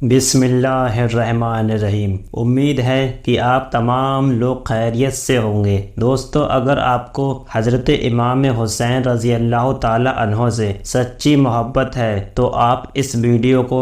بسم اللہ الرحمن الرحیم۔ امید ہے کہ آپ تمام لوگ خیریت سے ہوں گے۔ دوستو، اگر آپ کو حضرت امام حسین رضی اللہ تعالی عنہ سے سچی محبت ہے تو آپ اس ویڈیو کو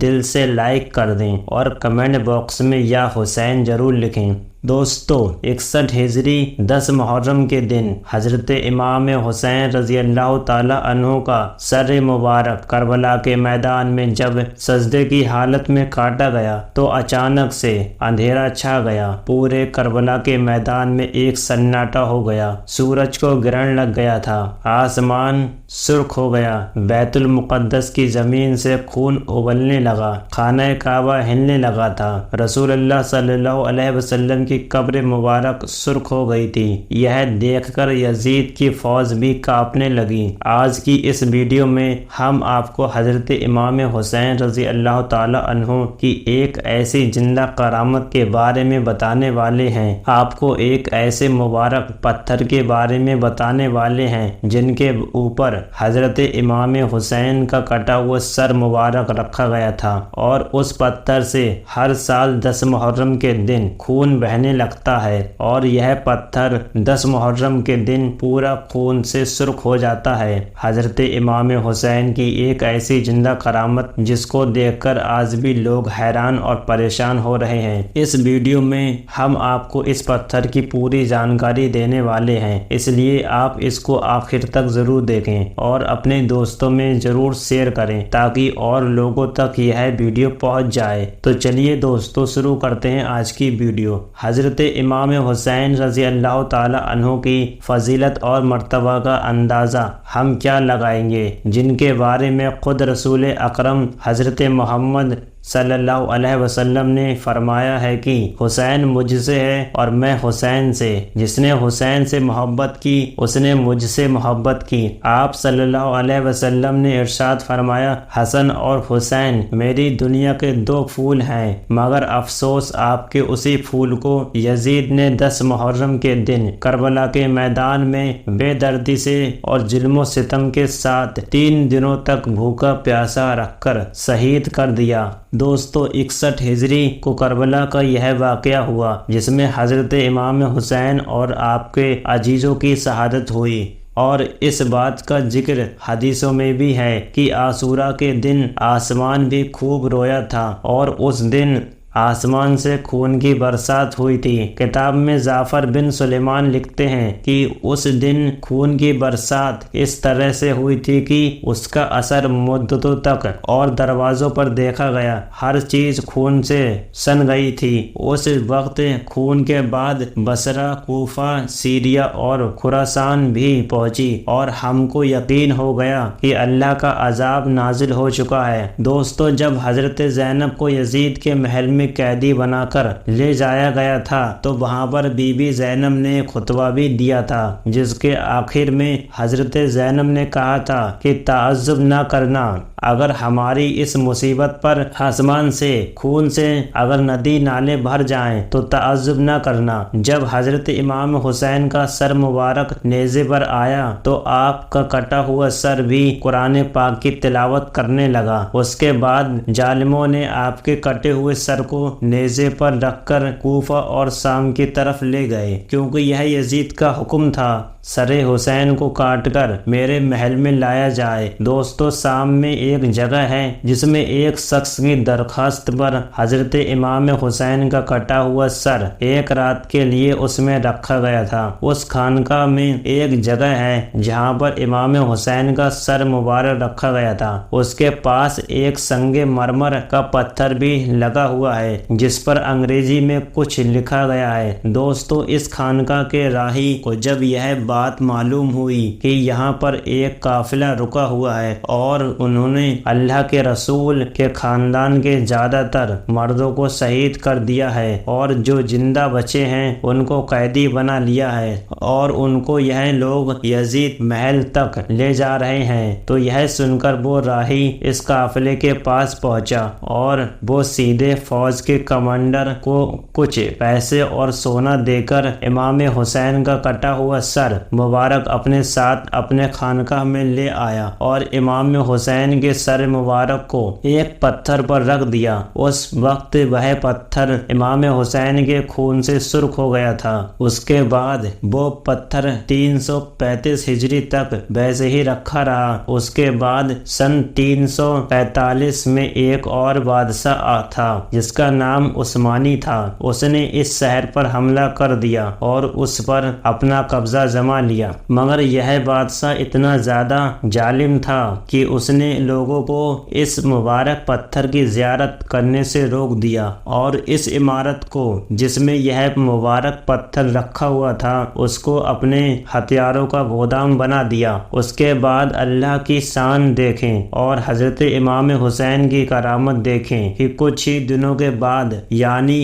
دل سے لائک کر دیں اور کمنٹ باکس میں یا حسین ضرور لکھیں۔ دوستو، 61 ہجری 10 محرم کے دن حضرت امام حسین رضی اللہ تعالی عنہ کا سر مبارک کربلا کے میدان میں جب سجدے کی حالت میں کاٹا گیا تو اچانک سے اندھیرا چھا گیا۔ پورے کربلا کے میدان میں ایک سناٹا ہو گیا۔ سورج کو گرہن لگ گیا تھا، آسمان سرخ ہو گیا، بیت المقدس کی زمین سے خون ابلنے لگا، خانہ کعبہ ہلنے لگا تھا، رسول اللہ صلی اللہ علیہ وسلم کی قبر مبارک سرخ ہو گئی تھی۔ یہ دیکھ کر یزید کی فوج بھی کانپنے لگی۔ آج کی اس ویڈیو میں ہم آپ کو حضرت امام حسین رضی اللہ تعالی عنہ کی ایک ایسی زندہ کرامت کے بارے میں بتانے والے ہیں، آپ کو ایک ایسے مبارک پتھر کے بارے میں بتانے والے ہیں جن کے اوپر حضرت امام حسین کا کٹا ہوا سر مبارک رکھا گیا تھا، اور اس پتھر سے ہر سال 10 محرم کے دن خون بہنے لگتا ہے، اور یہ پتھر 10 محرم کے دن پورا خون سے سرخ ہو جاتا ہے۔ حضرت امام حسین کی ایک ایسی زندہ کرامت جس کو دیکھ کر آج بھی لوگ حیران اور پریشان ہو رہے ہیں۔ اس ویڈیو میں ہم آپ کو اس پتھر کی پوری جانکاری دینے والے ہیں، اس لیے آپ اس کو آخر تک ضرور دیکھیں اور اپنے دوستوں میں ضرور شیئر کریں تاکہ اور لوگوں تک یہ ویڈیو پہنچ جائے۔ تو چلیے دوستو، شروع کرتے ہیں آج کی ویڈیو۔ حضرت امام حسین رضی اللہ تعالی عنہ کی فضیلت اور مرتبہ کا اندازہ ہم کیا لگائیں گے، جن کے بارے میں خود رسول اکرم حضرت محمد صلی اللہ علیہ وسلم نے فرمایا ہے کہ حسین مجھ سے ہے اور میں حسین سے، جس نے حسین سے محبت کی اس نے مجھ سے محبت کی۔ آپ صلی اللہ علیہ وسلم نے ارشاد فرمایا، حسن اور حسین میری دنیا کے 2 پھول ہیں، مگر افسوس آپ کے اسی پھول کو یزید نے 10 محرم کے دن کربلا کے میدان میں بے دردی سے اور ظلم و ستم کے ساتھ 3 دنوں تک بھوکا پیاسا رکھ کر شہید کر دیا۔ دوستو، 61 ہجری کو کربلا کا یہ واقعہ ہوا جس میں حضرت امام حسین اور آپ کے عزیزوں کی شہادت ہوئی، اور اس بات کا ذکر حدیثوں میں بھی ہے کہ عاشورہ کے دن آسمان بھی خوب رویا تھا اور اس دن آسمان سے خون کی برسات ہوئی تھی۔ کتاب میں جعفر بن سلیمان لکھتے ہیں کہ اس دن خون کی برسات اس طرح سے ہوئی تھی کہ اس کا اثر مدتوں تک اور دروازوں پر دیکھا گیا، ہر چیز خون سے سن گئی تھی۔ اس وقت خون کے بعد بصرہ، کوفہ، سیریا اور خراسان بھی پہنچی، اور ہم کو یقین ہو گیا کہ اللہ کا عذاب نازل ہو چکا ہے۔ دوستو، جب حضرت زینب کو یزید کے محل میں قیدی بنا کر لے جایا گیا تھا تو وہاں پر بی بی زینب نے خطبہ بھی دیا تھا، جس کے آخر میں حضرت زینب نے کہا تھا کہ تعجب نہ کرنا اگر ہماری اس مصیبت پر آسمان سے خون سے اگر ندی نالے بھر جائیں تو تعجب نہ کرنا۔ جب حضرت امام حسین کا سر مبارک نیزے پر آیا تو آپ کا کٹا ہوا سر بھی قرآن پاک کی تلاوت کرنے لگا۔ اس کے بعد ظالموں نے آپ کے کٹے ہوئے سر کو نیزے پر رکھ کر کوفہ اور شام کی طرف لے گئے، کیونکہ یہ یزید کا حکم تھا سر حسین کو کاٹ کر میرے محل میں لایا جائے۔ دوستو، شام میں ایک جگہ ہے جس میں ایک شخص کی درخواست پر حضرت امام حسین کا کٹا ہوا سر ایک رات کے لیے اس میں رکھا گیا تھا۔ اس خانقاہ میں ایک جگہ ہے جہاں پر امام حسین کا سر مبارک رکھا گیا تھا، اس کے پاس ایک سنگ مرمر کا پتھر بھی لگا ہوا ہے جس پر انگریزی میں کچھ لکھا گیا ہے۔ دوستو، اس خانقاہ کے راہی کو جب یہ بات معلوم ہوئی کہ یہاں پر ایک قافلہ رکا ہوا ہے اور انہوں نے اللہ کے رسول کے خاندان کے زیادہ تر مردوں کو شہید کر دیا ہے اور جو زندہ بچے ہیں ان کو قیدی بنا لیا ہے، اور ان کو یہ لوگ یزید محل تک لے جا رہے ہیں، تو یہ سن کر وہ راہی اس قافلے کے پاس پہنچا اور وہ سیدھے فوج کے کمانڈر کو کچھ پیسے اور سونا دے کر امام حسین کا کٹا ہوا سر مبارک اپنے ساتھ اپنے خانقاہ میں لے آیا اور امام حسین کے کے سر مبارک کو ایک پتھر پر رکھ دیا۔ اس وقت وہ پتھر امام حسین کے خون سے سرخ ہو گیا تھا۔ اس کے بعد وہ پتھر 335 ہجری تک ویسے ہی رکھا رہا۔ اس کے بعد سن 345 میں ایک اور بادشاہ تھا جس کا نام عثمانی تھا۔ اس نے اس شہر پر حملہ کر دیا اور اس پر اپنا قبضہ جما لیا، مگر یہ بادشاہ اتنا زیادہ ظالم تھا کہ اس نے لوگوں کو اس مبارک پتھر کی زیارت کرنے سے روک دیا اور اس عمارت کو جس میں یہ مبارک پتھر رکھا ہوا تھا اس کو اپنے ہتھیاروں کا گودام بنا دیا۔ اس کے بعد اللہ کی شان دیکھیں اور حضرت امام حسین کی کرامت دیکھیں کہ کچھ ہی دنوں کے بعد یعنی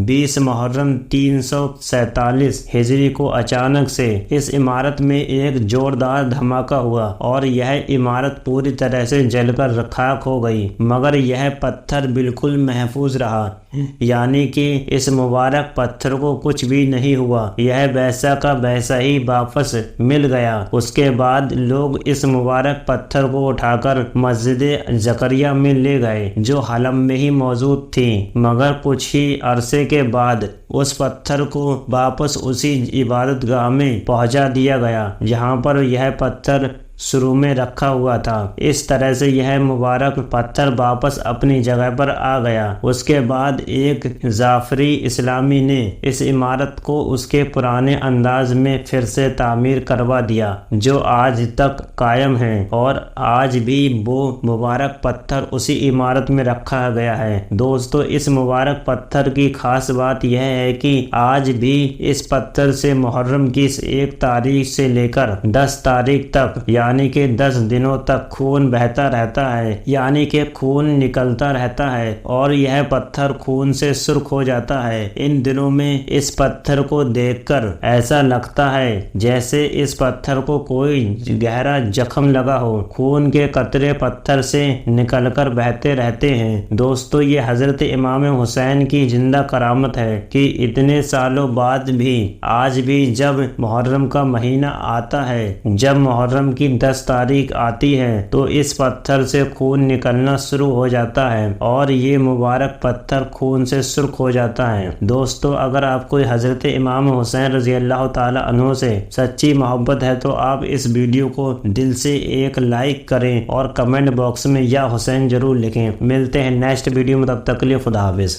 20 محرم 347 ہجری کو اچانک سے اس عمارت میں ایک زوردار دھماکہ ہوا اور یہ عمارت پوری طرح سے جل کر خاک ہو گئی، مگر یہ پتھر بالکل محفوظ رہا، یعنی کہ اس مبارک پتھر کو کچھ بھی نہیں ہوا، یہ ویسا کا ویسا ہی واپس مل گیا۔ اس کے بعد لوگ اس مبارک پتھر کو اٹھا کر مسجد زکریا میں لے گئے جو حلب میں ہی موجود تھی، مگر کچھ ہی عرصے کے بعد اس پتھر کو واپس اسی عبادت گاہ میں پہنچا دیا گیا جہاں پر یہ پتھر شروع میں رکھا ہوا تھا۔ اس طرح سے یہ مبارک پتھر واپس اپنی جگہ پر آ گیا۔ اس کے بعد ایک جعفری اسلامی نے اس عمارت کو اس کے پرانے انداز میں پھر سے تعمیر کروا دیا جو آج تک قائم ہے، اور آج بھی وہ مبارک پتھر اسی عمارت میں رکھا گیا ہے۔ دوستو، اس مبارک پتھر کی خاص بات یہ ہے کہ آج بھی اس پتھر سے محرم کی 1 تاریخ سے لے کر 10 تاریخ تک یعنی کہ 10 دنوں تک خون بہتا رہتا ہے، یعنی کہ خون نکلتا رہتا ہے اور یہ پتھر خون سے سرخ ہو جاتا ہے۔ ان دنوں میں اس پتھر کو دیکھ کر ایسا لگتا ہے جیسے اس پتھر کو کوئی گہرا زخم لگا ہو، خون کے قطرے پتھر سے نکل کر بہتے رہتے ہیں۔ دوستو، یہ حضرت امام حسین کی زندہ کرامت ہے کہ اتنے سالوں بعد بھی آج بھی جب محرم کا مہینہ آتا ہے، جب محرم کی 10 تاریخ آتی ہے تو اس پتھر سے خون نکلنا شروع ہو جاتا ہے اور یہ مبارک پتھر خون سے سرخ ہو جاتا ہے۔ دوستو، اگر آپ کو حضرت امام حسین رضی اللہ تعالی عنہ سے سچی محبت ہے تو آپ اس ویڈیو کو دل سے ایک لائک کریں اور کمنٹ باکس میں یا حسین ضرور لکھیں۔ ملتے ہیں نیکسٹ ویڈیو میں، تب تک کے لیے خدا حافظ۔